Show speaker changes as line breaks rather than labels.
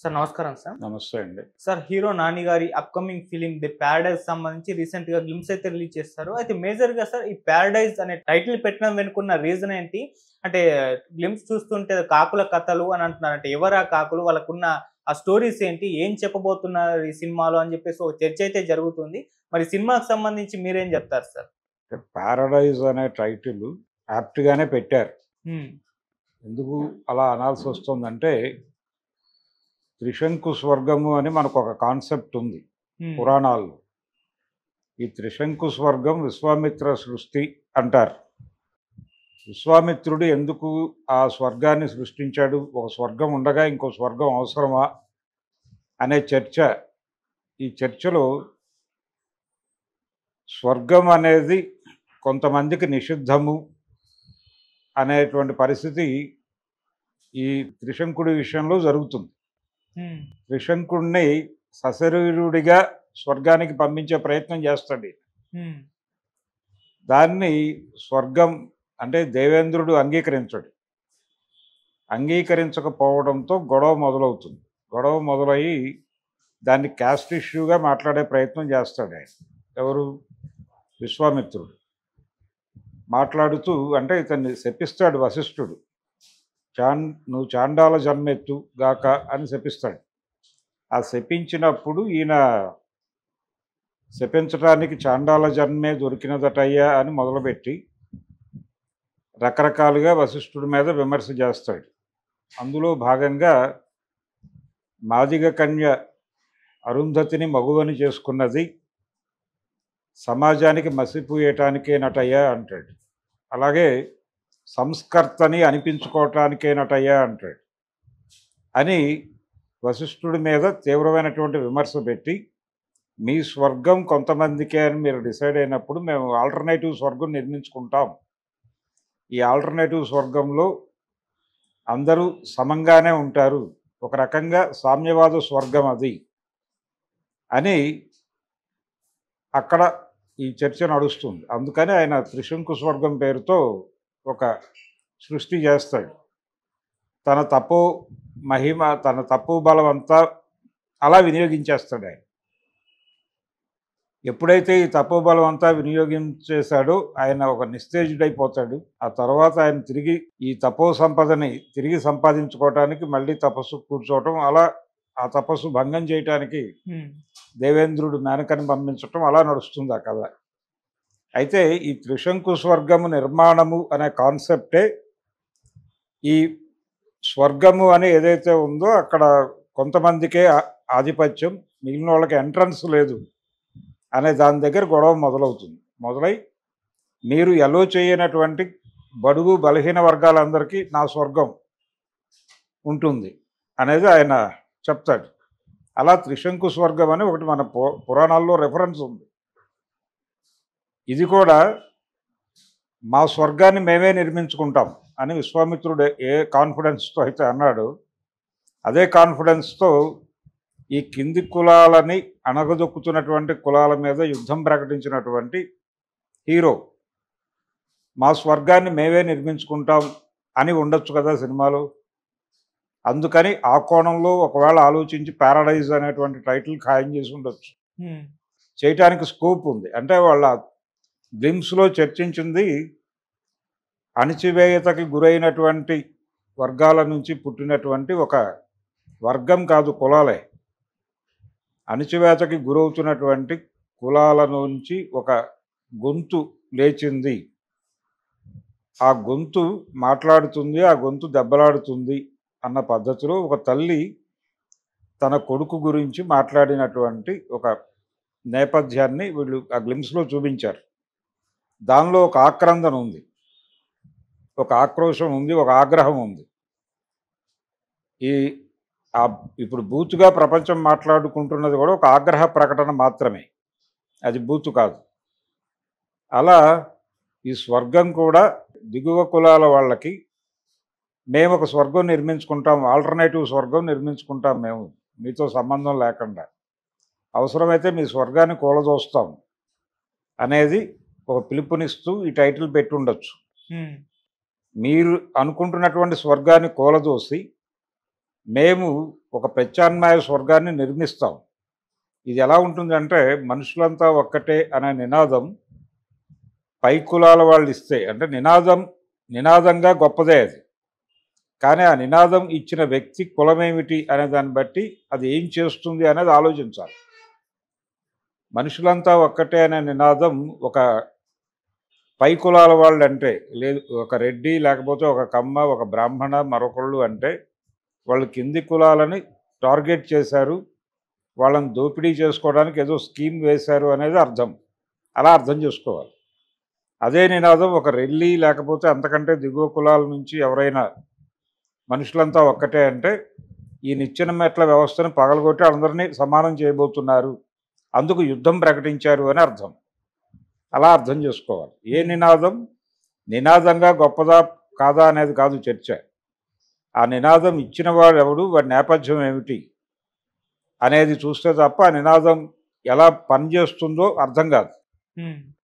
Sir నమస్కారం sir.
నమస్తే అండి.
సార్ హీరో 'నాని' గారి అప్‌కమింగ్ ఫిల్మ్ 'ది ప్యారడైజ్' సంబంధించి రీసెంట్‌గా గ్లింప్స్ అయితే రిలీజ్ చేస్తారు. అయితే మేజర్‌గా సార్ ఈ 'ప్యారడైజ్' అనే టైటిల్ పెట్టడం వెనుకున్న రీజన్ ఏంటి? అంటే గ్లింప్స్ చూస్తుంటే కాకుల కథలు అని అంటున్నారు. అంటే ఎవరా కాకులు? వాళ్ళకున్న ఆ స్టోరీస్ ఏంటి? ఏం చెప్పబోతున్నారు ఈ సినిమాలో అని చెప్పేసి ఒక చర్చ అయితే జరుగుతుంది. మరి సినిమాకి సంబంధించి మీరేం చెప్తారు సార్?
'పారడైజ్' అనే టైటిల్ యాప్ట్‌గానే పెట్టారు.
హ్మ్.
ఎందుకు అలా అనాల్సొస్తుందంటే, 'త్రిశంకు స్వర్గము' అని మనకొక కాన్సెప్ట్ ఉంది
హ్మ్.
పురాణాల్లో. ఈ 'త్రిశంకు స్వర్గం' విశ్వామిత్ర సృష్టి అంటారు. విశ్వామిత్రుడు ఎందుకు ఆ స్వర్గాన్ని సృష్టించాడు? ఒక స్వర్గం ఉండగా ఇంకో స్వర్గం అవసరమా? అనే చర్చ. ఈ చర్చలో స్వర్గం అనేది కొంతమందికి నిషిద్ధము అనేటువంటి పరిస్థితి ఈ త్రిశంకుడి విషయంలో జరుగుతుంది.
హ్మ్.
త్రిశంకుడిని సశరీరుడిగా స్వర్గానికి పంపించే ప్రయత్నం చేస్తాడు ఈయన.
హ్మ్.
దాన్ని స్వర్గం అంటే దేవేంద్రుడు అంగీకరించడు. అంగీకరించకపోవడంతో గొడవ మొదలవుతుంది. గొడవ మొదలయ్యి దాన్ని క్యాస్ట్ ఇష్యూగా మాట్లాడే ప్రయత్నం చేస్తాడు ఆయన. ఎవరు? విశ్వామిత్రుడు. మాట్లాడుతూ అంటే ఇతన్ని శపిస్తాడు వశిష్ఠుడు. నువ్వు చాండాల జన్మెత్తు గాక అని శపిస్తాడు. ఆ శపించినప్పుడు ఈయన శపించడానికి చాండాల జన్మే దొరికినదటయ్యా అని మొదలుపెట్టి రకరకాలుగా వశిష్ఠుడి మీద విమర్శ చేస్తాడు. అందులో భాగంగా మాదిగ కన్య అరుంధతిని మగువని చేసుకున్నది సమాజానికి మసిపూయటానికేనటయ్యా అంటాడు. అలాగే సంస్కర్తని అనిపించుకోవటానికేనటయ్యా అంటాడు. అని వశిష్ఠుడి మీద తీవ్రమైనటువంటి విమర్శ పెట్టి, మీ స్వర్గం కొంతమందికే అని మీరు డిసైడ్ అయినప్పుడు మేము ఆల్టర్నేటివ్ స్వర్గం నిర్మించుకుంటాం. ఈ ఆల్టర్నేటివ్ స్వర్గంలో అందరూ సమంగానే ఉంటారు. ఒక రకంగా సామ్యవాద స్వర్గం అది అని అక్కడ ఈ చర్చ నడుస్తుంది. అందుకని ఆయన త్రిశంకు స్వర్గం పేరుతో ఒక సృష్టి చేస్తాడు. తన తపో మహిమ, తన తప్పు బలం అంతా అలా వినియోగించేస్తాడు ఆయన. ఎప్పుడైతే ఈ తపో బలం అంతా వినియోగించేశాడో ఆయన ఒక నిస్తేజుడైపోతాడు. ఆ తర్వాత ఆయన తిరిగి ఈ తపో సంపదని తిరిగి సంపాదించుకోవటానికి మళ్ళీ తపస్సు కూర్చోవటం, అలా ఆ తపస్సు భంగం చేయటానికి దేవేంద్రుడు మేనకని పంపించటం అలా నడుస్తుంది ఆ కథ. అయితే ఈ త్రిశంకు స్వర్గము నిర్మాణము అనే కాన్సెప్టే ఈ స్వర్గము అని ఏదైతే ఉందో అక్కడ కొంతమందికే ఆధిపత్యం, మిగిలిన వాళ్ళకి ఎంట్రన్స్ లేదు అనే దాని దగ్గర గొడవ మొదలవుతుంది. మొదలై మీరు ఎలో చేయనటువంటి బడుగు బలహీన వర్గాలందరికీ నా స్వర్గం ఉంటుంది అనేది ఆయన చెప్తాడు. అలా త్రిశంకు స్వర్గం అని ఒకటి మన పురాణాల్లో రెఫరెన్స్ ఉంది. ఇది కూడా మా స్వర్గాన్ని మేమే నిర్మించుకుంటాం అని విశ్వామిత్రుడు ఏ కాన్ఫిడెన్స్తో అయితే అన్నాడు, అదే కాన్ఫిడెన్స్తో ఈ కింది కులాలని అణగదొక్కుతున్నటువంటి కులాల మీద యుద్ధం ప్రకటించినటువంటి హీరో మా స్వర్గాన్ని మేమే నిర్మించుకుంటాం అని ఉండొచ్చు కదా సినిమాలో. అందుకని ఆ కోణంలో ఒకవేళ ఆలోచించి ప్యారడైజ్ అనేటువంటి టైటిల్ ఖాయం చేసి ఉండొచ్చు. చేయటానికి స్కోప్ ఉంది. అంటే వాళ్ళ గ్లిమ్స్లో చర్చించింది అణిచివేయతకి గురైనటువంటి వర్గాల నుంచి పుట్టినటువంటి ఒక వర్గం కాదు, కులాలే. అణిచివేతకి గురవుతున్నటువంటి కులాల నుంచి ఒక గొంతు లేచింది. ఆ గొంతు మాట్లాడుతుంది, ఆ గొంతు దెబ్బలాడుతుంది అన్న పద్ధతిలో ఒక తల్లి తన కొడుకు గురించి మాట్లాడినటువంటి ఒక నేపథ్యాన్ని వీళ్ళు ఆ గ్లిమ్స్లో చూపించారు. దానిలో ఒక ఆక్రందన ఉంది, ఒక ఆక్రోశం ఉంది, ఒక ఆగ్రహం ఉంది. ఇప్పుడు బూతుగా ప్రపంచం మాట్లాడుకుంటున్నది కూడా ఒక ఆగ్రహ ప్రకటన మాత్రమే, అది బూతు కాదు. అలా ఈ స్వర్గం కూడా దిగువ కులాల వాళ్ళకి మేము ఒక స్వర్గం నిర్మించుకుంటాం, ఆల్టర్నేటివ్ స్వర్గం నిర్మించుకుంటాం, మేము మీతో సంబంధం లేకుండా అవసరమైతే మీ స్వర్గాన్ని కూలదోస్తాం అనేది ఒక పిలుపునిస్తూ ఈ టైటిల్ పెట్టి ఉండొచ్చు. మీరు అనుకుంటున్నటువంటి స్వర్గాన్ని కూలదోసి మేము ఒక ప్రత్యామ్నాయ స్వర్గాన్ని నిర్మిస్తాం. ఇది ఎలా ఉంటుందంటే మనుషులంతా ఒక్కటే అనే నినాదం పై కులాల వాళ్ళు ఇస్తే, అంటే నినాదంగా గొప్పదే అది. కానీ ఆ నినాదం ఇచ్చిన వ్యక్తి కులమేమిటి అనే దాన్ని బట్టి అది ఏం చేస్తుంది అనేది ఆలోచించాలి. మనుషులంతా ఒక్కటే అనే నినాదం ఒక పై కులాల వాళ్ళు అంటే, లేదు ఒక రెడ్డి లేకపోతే ఒక కమ్మ ఒక బ్రాహ్మణ మరొకళ్ళు అంటే వాళ్ళు కింది కులాలని టార్గెట్ చేశారు, వాళ్ళని దోపిడీ చేసుకోవడానికి ఏదో స్కీమ్ వేశారు అనేది అర్థం. అలా అర్థం చేసుకోవాలి. అదే నినాదం ఒక రెల్లి లేకపోతే అంతకంటే దిగువ కులాల నుంచి ఎవరైనా మనుషులంతా ఒక్కటే అంటే ఈ నిచ్చెన మెట్ల వ్యవస్థను పగలగొట్టి అందరినీ సమానం చేయబోతున్నారు, అందుకు యుద్ధం ప్రకటించారు అని అర్థం. అలా అర్థం చేసుకోవాలి. ఏ నినాదంగా గొప్పదా కాదా అనేది కాదు చర్చ. ఆ నినాదం ఇచ్చిన వాడు ఎవడు, వాడి నేపథ్యం ఏమిటి అనేది చూస్తే తప్ప ఆ నినాదం ఎలా పనిచేస్తుందో అర్థం కాదు.